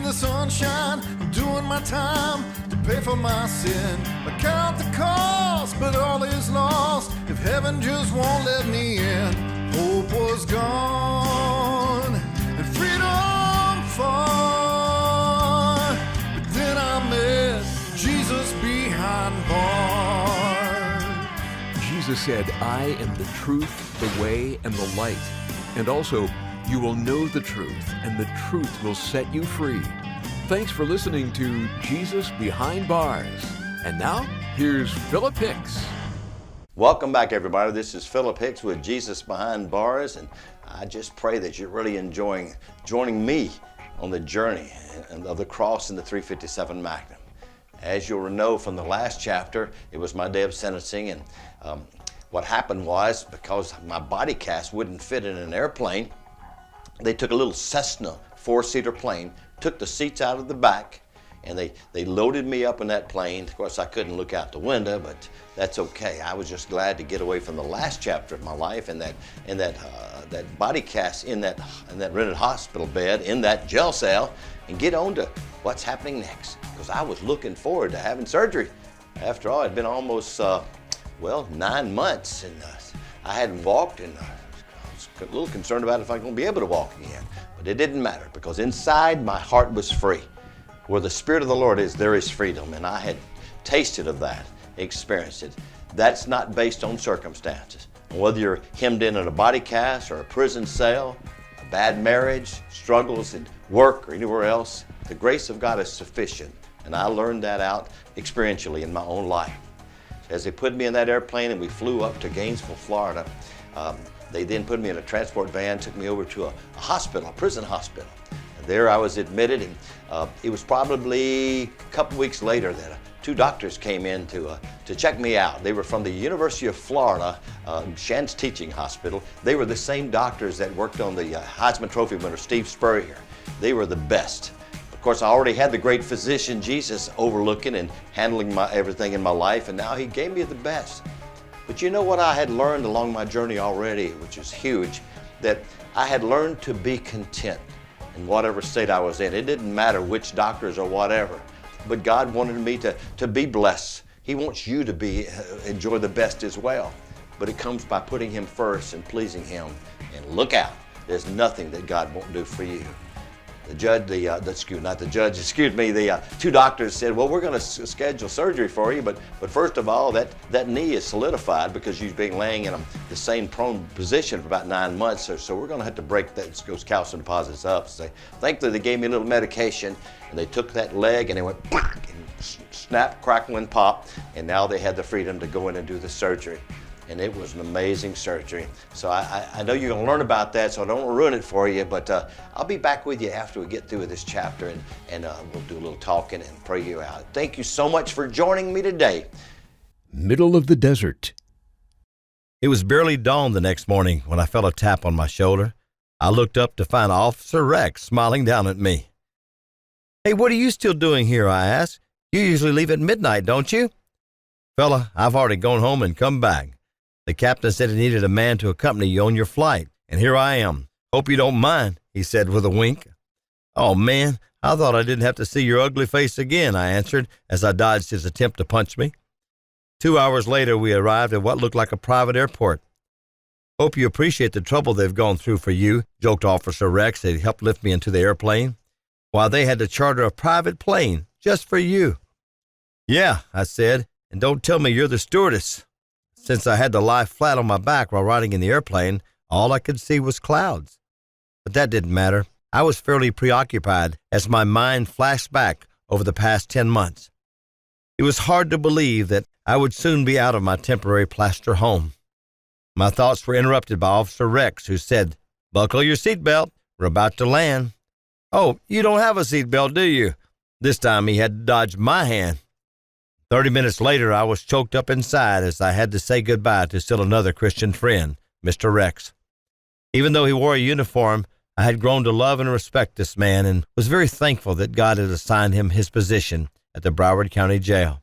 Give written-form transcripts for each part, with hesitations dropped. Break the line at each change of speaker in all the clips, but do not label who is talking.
the sunshine, I'm doing my time to pay for my sin. I count the cost, but all is lost if heaven just won't let me in. Hope was gone and freedom far, but then I met Jesus behind bars.
Jesus said, I am the truth, the way, and the light. And also, you will know the truth, and the truth will set you free. Thanks for listening to Jesus Behind Bars. And now, here's Philip Hicks.
Welcome back, everybody. This is Philip Hicks with Jesus Behind Bars, and I just pray that you're really enjoying joining me on the journey of the cross and the 357 Magnum. As you'll know from the last chapter, it was my day of sentencing, and what happened was, because my body cast wouldn't fit in an airplane, they took a little Cessna 4-seater plane, took the seats out of the back, and they loaded me up in that plane. Of course, I couldn't look out the window, but that's okay. I was just glad to get away from the last chapter of my life and that body cast in that rented hospital bed in that jail cell, and get on to what's happening next. Because I was looking forward to having surgery. After all, it had been almost 9 months, and I hadn't walked, and I was a little concerned about if I'm going to be able to walk again. But it didn't matter, because inside my heart was free. Where the Spirit of the Lord is, there is freedom, and I had tasted of that, experienced it. That's not based on circumstances. Whether you're hemmed in a body cast or a prison cell, a bad marriage, struggles at work or anywhere else, the grace of God is sufficient, and I learned that out experientially in my own life. As they put me in that airplane and we flew up to Gainesville, Florida, they then put me in a transport van, took me over to a hospital, a prison hospital. And there I was admitted, and it was probably a couple weeks later that two doctors came in to check me out. They were from the University of Florida, Shands Teaching Hospital. They were the same doctors that worked on the Heisman Trophy winner, Steve Spurrier. They were the best. Of course, I already had the great physician, Jesus, overlooking and handling everything in my life, and now he gave me the best. But you know what I had learned along my journey already, which is huge, that I had learned to be content in whatever state I was in. It didn't matter which doctors or whatever, but God wanted me to be blessed. He wants you to enjoy the best as well, but it comes by putting Him first and pleasing Him. And look out, there's nothing that God won't do for you. The two doctors said, well, we're going to schedule surgery for you, but first of all, that knee is solidified because you've been laying in the same prone position for about 9 months, so we're going to have to break those calcium deposits up. So thankfully, they gave me a little medication, and they took that leg, and they went, and snap, crackle, and pop, and now they had the freedom to go in and do the surgery. And it was an amazing surgery. So I know you're going to learn about that, so I don't want to ruin it for you, but I'll be back with you after we get through with this chapter, and we'll do a little talking and pray you out. Thank you so much for joining me today.
Middle of the desert.
It was barely dawn the next morning when I felt a tap on my shoulder. I looked up to find Officer Rex smiling down at me. Hey, what are you still doing here, I asked. You usually leave at midnight, don't you? Fella, I've already gone home and come back. The captain said he needed a man to accompany you on your flight, and here I am. Hope you don't mind, he said with a wink. Oh, man, I thought I didn't have to see your ugly face again, I answered as I dodged his attempt to punch me. 2 hours later, we arrived at what looked like a private airport. Hope you appreciate the trouble they've gone through for you, joked Officer Rex as he helped lift me into the airplane, while they had to charter a private plane just for you. Yeah, I said, and don't tell me you're the stewardess. Since I had to lie flat on my back while riding in the airplane, all I could see was clouds. But that didn't matter. I was fairly preoccupied as my mind flashed back over the past 10 months. It was hard to believe that I would soon be out of my temporary plaster home. My thoughts were interrupted by Officer Rex, who said, "Buckle your seatbelt. We're about to land." "Oh, you don't have a seatbelt, do you?" This time he had to dodge my hand. 30 minutes later, I was choked up inside as I had to say goodbye to still another Christian friend, Mr. Rex. Even though he wore a uniform, I had grown to love and respect this man and was very thankful that God had assigned him his position at the Broward County Jail.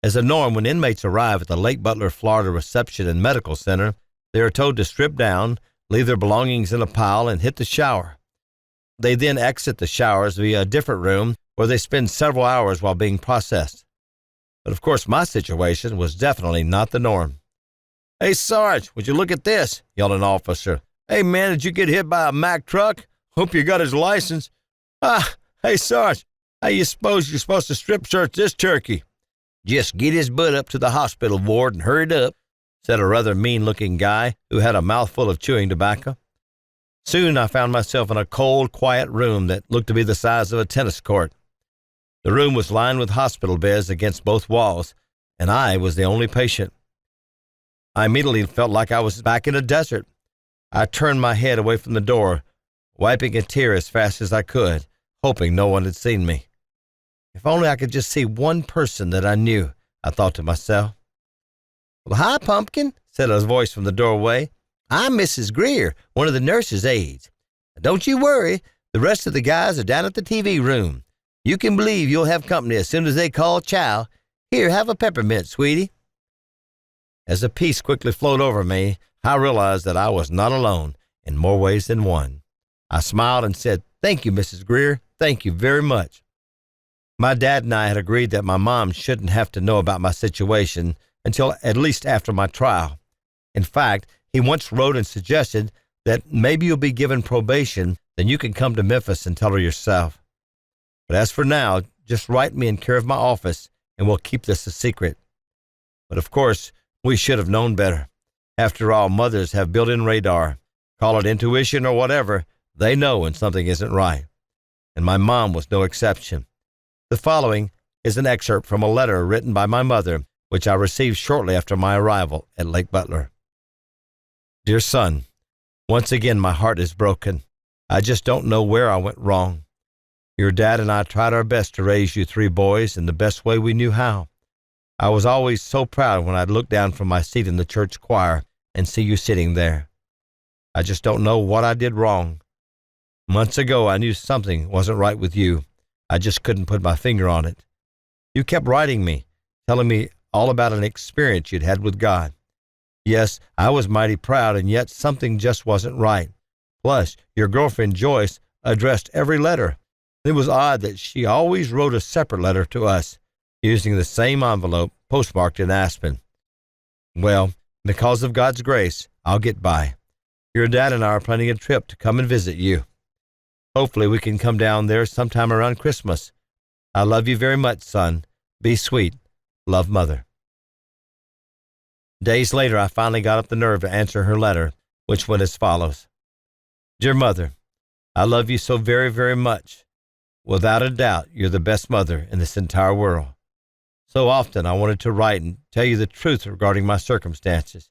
As a norm, when inmates arrive at the Lake Butler, Florida Reception and Medical Center, they are told to strip down, leave their belongings in a pile, and hit the shower. They then exit the showers via a different room where they spend several hours while being processed. But of course, my situation was definitely not the norm. "Hey, Sarge, would you look at this?" yelled an officer. "Hey, man, did you get hit by a Mack truck? Hope you got his license." Hey, Sarge, how you suppose you're supposed to strip search this turkey?" "Just get his butt up to the hospital ward and hurry it up," said a rather mean-looking guy who had a mouthful of chewing tobacco. Soon I found myself in a cold, quiet room that looked to be the size of a tennis court. The room was lined with hospital beds against both walls, and I was the only patient. I immediately felt like I was back in a desert. I turned my head away from the door, wiping a tear as fast as I could, hoping no one had seen me. If only I could just see one person that I knew, I thought to myself. "Well, hi, Pumpkin," said a voice from the doorway. "I'm Mrs. Greer, one of the nurse's aides. Don't you worry, the rest of the guys are down at the TV room. You can believe you'll have company as soon as they call chow. Here, have a peppermint, sweetie." As a peace quickly flowed over me, I realized that I was not alone in more ways than one. I smiled and said, "Thank you, Mrs. Greer. Thank you very much." My dad and I had agreed that my mom shouldn't have to know about my situation until at least after my trial. In fact, he once wrote and suggested that maybe you'll be given probation, then you can come to Memphis and tell her yourself. But as for now, just write me in care of my office, and we'll keep this a secret. But of course, we should have known better. After all, mothers have built-in radar. Call it intuition or whatever, they know when something isn't right. And my mom was no exception. The following is an excerpt from a letter written by my mother, which I received shortly after my arrival at Lake Butler. "Dear son, once again my heart is broken. I just don't know where I went wrong. Your dad and I tried our best to raise you 3 boys in the best way we knew how. I was always so proud when I'd look down from my seat in the church choir and see you sitting there. I just don't know what I did wrong. Months ago I knew something wasn't right with you. I just couldn't put my finger on it. You kept writing me, telling me all about an experience you'd had with God. Yes, I was mighty proud, and yet something just wasn't right. Plus, your girlfriend Joyce addressed every letter. It was odd that she always wrote a separate letter to us, using the same envelope postmarked in Aspen. Well, because of God's grace, I'll get by. Your dad and I are planning a trip to come and visit you. Hopefully we can come down there sometime around Christmas. I love you very much, son. Be sweet. Love, Mother." Days later, I finally got up the nerve to answer her letter, which went as follows. "Dear Mother, I love you so very, very much. Without a doubt, you're the best mother in this entire world. So often I wanted to write and tell you the truth regarding my circumstances.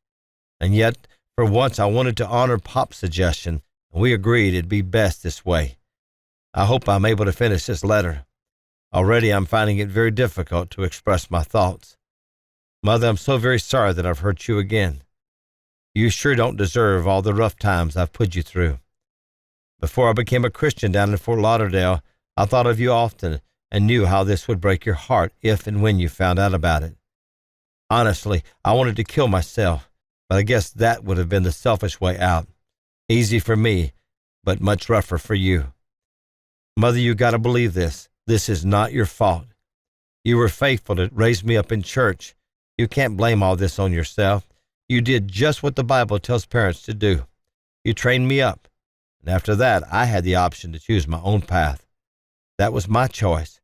And yet, for once, I wanted to honor Pop's suggestion, and we agreed it'd be best this way. I hope I'm able to finish this letter. Already I'm finding it very difficult to express my thoughts. Mother, I'm so very sorry that I've hurt you again. You sure don't deserve all the rough times I've put you through. Before I became a Christian down in Fort Lauderdale, I thought of you often and knew how this would break your heart if and when you found out about it. Honestly, I wanted to kill myself, but I guess that would have been the selfish way out. Easy for me, but much rougher for you. Mother, you got to believe this. This is not your fault. You were faithful to raise me up in church. You can't blame all this on yourself. You did just what the Bible tells parents to do. You trained me up, and after that, I had the option to choose my own path. That was my choice.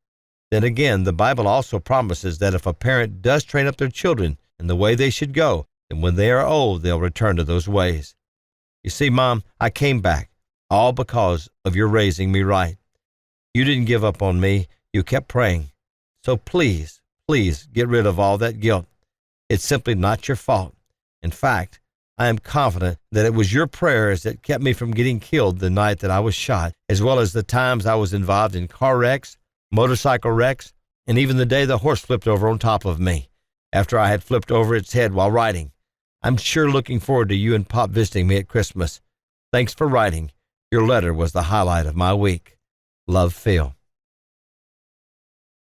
Then again, the Bible also promises that if a parent does train up their children in the way they should go, then when they are old, they'll return to those ways. You see, Mom, I came back, all because of your raising me right. You didn't give up on me. You kept praying. So please, please get rid of all that guilt. It's simply not your fault. In fact, I am confident that it was your prayers that kept me from getting killed the night that I was shot, as well as the times I was involved in car wrecks, motorcycle wrecks, and even the day the horse flipped over on top of me, after I had flipped over its head while riding. I'm sure looking forward to you and Pop visiting me at Christmas. Thanks for writing. Your letter was the highlight of my week. Love, Phil.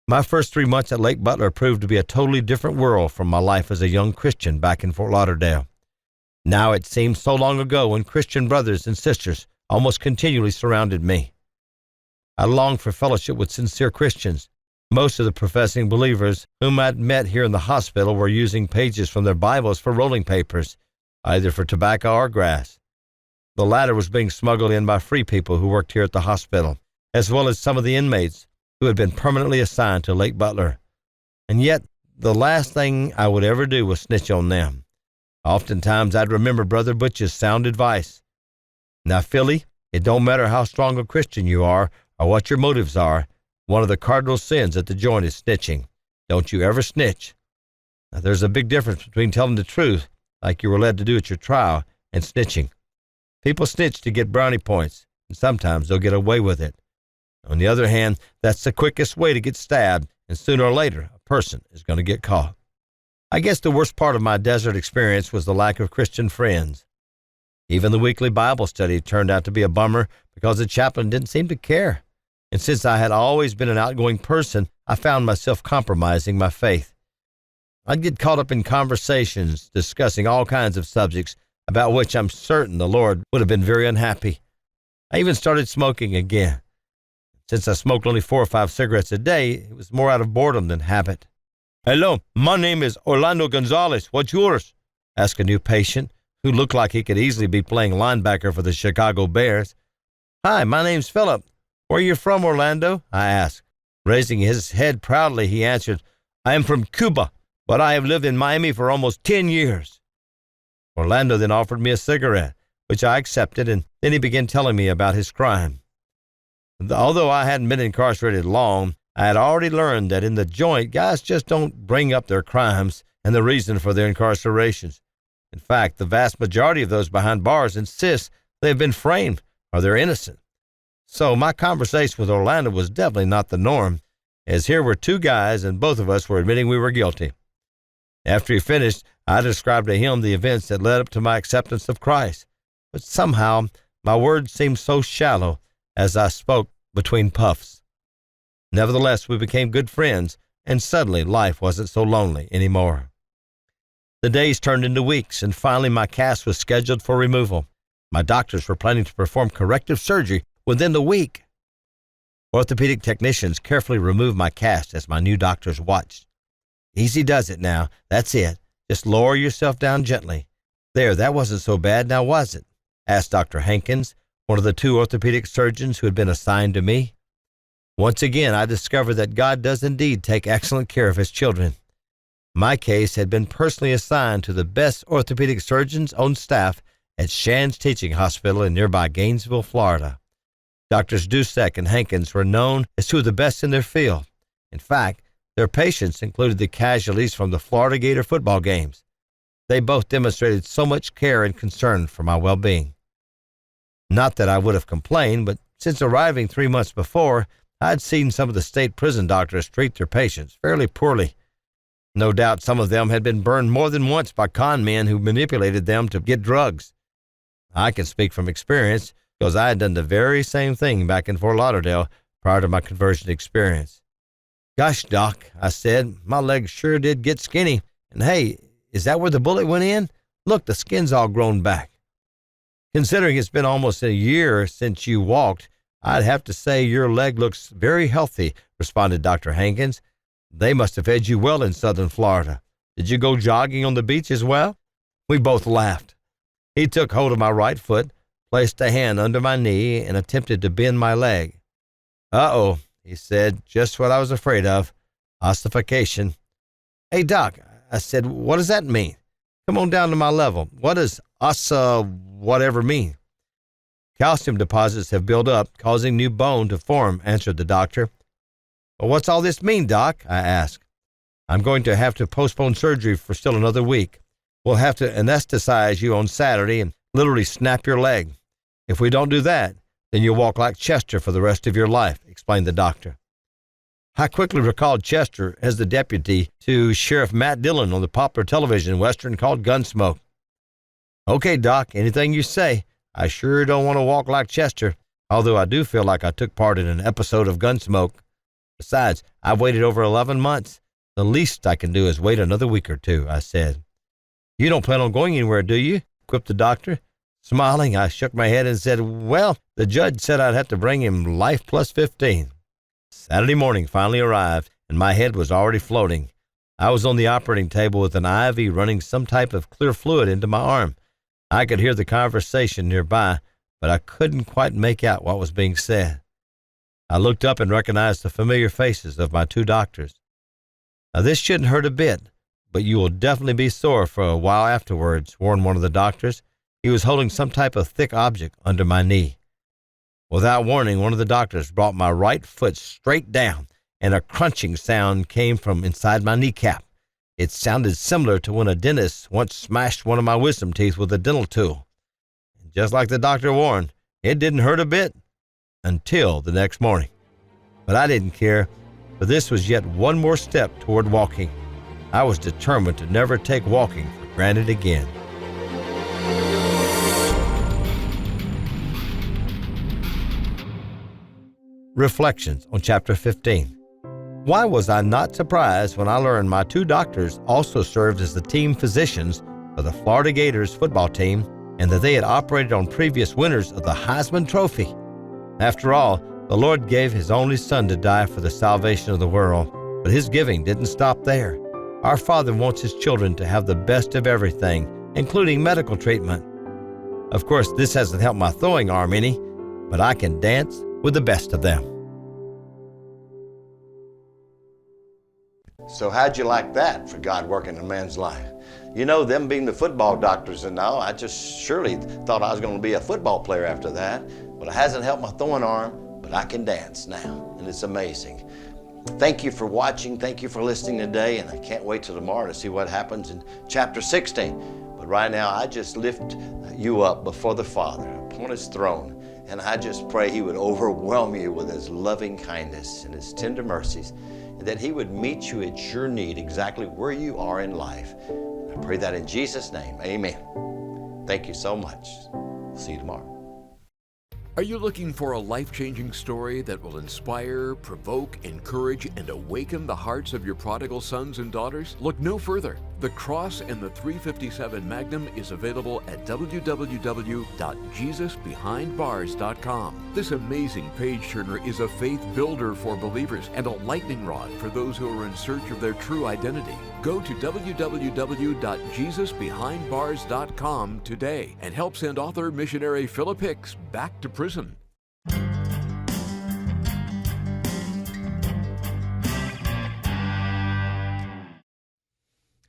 My first 3 months at Lake Butler proved to be a totally different world from my life as a young Christian back in Fort Lauderdale. Now it seems so long ago when Christian brothers and sisters almost continually surrounded me. I longed for fellowship with sincere Christians. Most of the professing believers whom I'd met here in the hospital were using pages from their Bibles for rolling papers, either for tobacco or grass. The latter was being smuggled in by free people who worked here at the hospital, as well as some of the inmates who had been permanently assigned to Lake Butler. And yet, the last thing I would ever do was snitch on them. Oftentimes, I'd remember Brother Butch's sound advice. Now, Philly, it don't matter how strong a Christian you are or what your motives are, one of the cardinal sins at the joint is snitching. Don't you ever snitch. Now, there's a big difference between telling the truth, like you were led to do at your trial, and snitching. People snitch to get brownie points, and sometimes they'll get away with it. On the other hand, that's the quickest way to get stabbed, and sooner or later, a person is going to get caught. I guess the worst part of my desert experience was the lack of Christian friends. Even the weekly Bible study turned out to be a bummer because the chaplain didn't seem to care. And since I had always been an outgoing person, I found myself compromising my faith. I'd get caught up in conversations discussing all kinds of subjects about which I'm certain the Lord would have been very unhappy. I even started smoking again. Since I smoked only 4 or 5 cigarettes a day, it was more out of boredom than habit. "Hello, my name is Orlando Gonzalez. What's yours?" asked a new patient who looked like he could easily be playing linebacker for the Chicago Bears. "Hi, my name's Philip. Where are you from, Orlando?" I asked. Raising his head proudly, he answered, "I am from Cuba, but I have lived in Miami for almost 10 years. Orlando then offered me a cigarette, which I accepted, and then he began telling me about his crime. Although I hadn't been incarcerated long, I had already learned that in the joint, guys just don't bring up their crimes and the reason for their incarcerations. In fact, the vast majority of those behind bars insist they have been framed or they're innocent. So my conversation with Orlando was definitely not the norm, as here were 2 guys and both of us were admitting we were guilty. After he finished, I described to him the events that led up to my acceptance of Christ, but somehow my words seemed so shallow as I spoke between puffs. Nevertheless, we became good friends, and suddenly life wasn't so lonely anymore. The days turned into weeks, and finally my cast was scheduled for removal. My doctors were planning to perform corrective surgery within the week. Orthopedic technicians carefully removed my cast as my new doctors watched. "Easy does it now. That's it. Just lower yourself down gently. There, that wasn't so bad, now was it?" asked Dr. Hankins, one of the 2 orthopedic surgeons who had been assigned to me. Once again, I discovered that God does indeed take excellent care of his children. My case had been personally assigned to the best orthopedic surgeons on staff at Shands Teaching Hospital in nearby Gainesville, Florida. Doctors Dusek and Hankins were known as 2 of the best in their field. In fact, their patients included the casualties from the Florida Gator football games. They both demonstrated so much care and concern for my well-being. Not that I would have complained, but since arriving 3 months before, I'd seen some of the state prison doctors treat their patients fairly poorly. No doubt some of them had been burned more than once by con men who manipulated them to get drugs. I can speak from experience because I had done the very same thing back in Fort Lauderdale prior to my conversion experience. "Gosh, Doc," I said, "my legs sure did get skinny. And hey, is that where the bullet went in? Look, the skin's all grown back." "Considering it's been almost a year since you walked, I'd have to say your leg looks very healthy," responded Dr. Hankins. "They must have fed you well in southern Florida. Did you go jogging on the beach as well?" We both laughed. He took hold of my right foot, placed a hand under my knee, and attempted to bend my leg. "Uh-oh," he said, "just what I was afraid of. Ossification." "Hey, Doc," I said, "what does that mean? Come on down to my level. What does whatever mean?" "Calcium deposits have built up, causing new bone to form," answered the doctor. "Well, what's all this mean, Doc?" I asked. "I'm going to have to postpone surgery for still another week. We'll have to anesthetize you on Saturday and literally snap your leg. If we don't do that, then you'll walk like Chester for the rest of your life," explained the doctor. I quickly recalled Chester as the deputy to Sheriff Matt Dillon on the popular television western called Gunsmoke. "Okay, Doc, anything you say. I sure don't want to walk like Chester, although I do feel like I took part in an episode of Gunsmoke. Besides, I've waited over 11 months. The least I can do is wait another week or 2, I said. "You don't plan on going anywhere, do you?" quipped the doctor. Smiling, I shook my head and said, well, the judge said I'd have to bring him life plus 15. Saturday morning finally arrived, and my head was already floating. I was on the operating table with an IV running some type of clear fluid into my arm. I could hear the conversation nearby, but I couldn't quite make out what was being said. I looked up and recognized the familiar faces of my two doctors. Now, this shouldn't hurt a bit, but you will definitely be sore for a while afterwards, warned one of the doctors. He was holding some type of thick object under my knee. Without warning, one of the doctors brought my right foot straight down, and a crunching sound came from inside my kneecap. It sounded similar to when a dentist once smashed one of my wisdom teeth with a dental tool. And just like the doctor warned, it didn't hurt a bit until the next morning. But I didn't care, for this was yet one more step toward walking. I was determined to never take walking for granted again. Reflections on Chapter 15. Why was I not surprised when I learned my two doctors also served as the team physicians for the Florida Gators football team and that they had operated on previous winners of the Heisman Trophy? After all, the Lord gave His only Son to die for the salvation of the world, but His giving didn't stop there. Our Father wants His children to have the best of everything, including medical treatment. Of course, this hasn't helped my throwing arm any, but I can dance with the best of them.
So how'd you like that for God working in a man's life? You know, them being the football doctors and all, I just surely thought I was going to be a football player after that. Well, it hasn't helped my throwing arm, but I can dance now, and it's amazing. Thank you for watching. Thank you for listening today, and I can't wait till tomorrow to see what happens in chapter 16. But right now, I just lift you up before the Father upon His throne, and I just pray He would overwhelm you with His loving kindness and His tender mercies, and that He would meet you at your need exactly where you are in life. I pray that in Jesus' name, amen. Thank you so much. See you tomorrow.
Are you looking for a life-changing story that will inspire, provoke, encourage, and awaken the hearts of your prodigal sons and daughters? Look no further. The Cross and the 357 Magnum is available at www.JesusBehindBars.com. This amazing page-turner is a faith builder for believers and a lightning rod for those who are in search of their true identity. Go to www.JesusBehindBars.com today and help send author missionary Philip Hicks back to prison.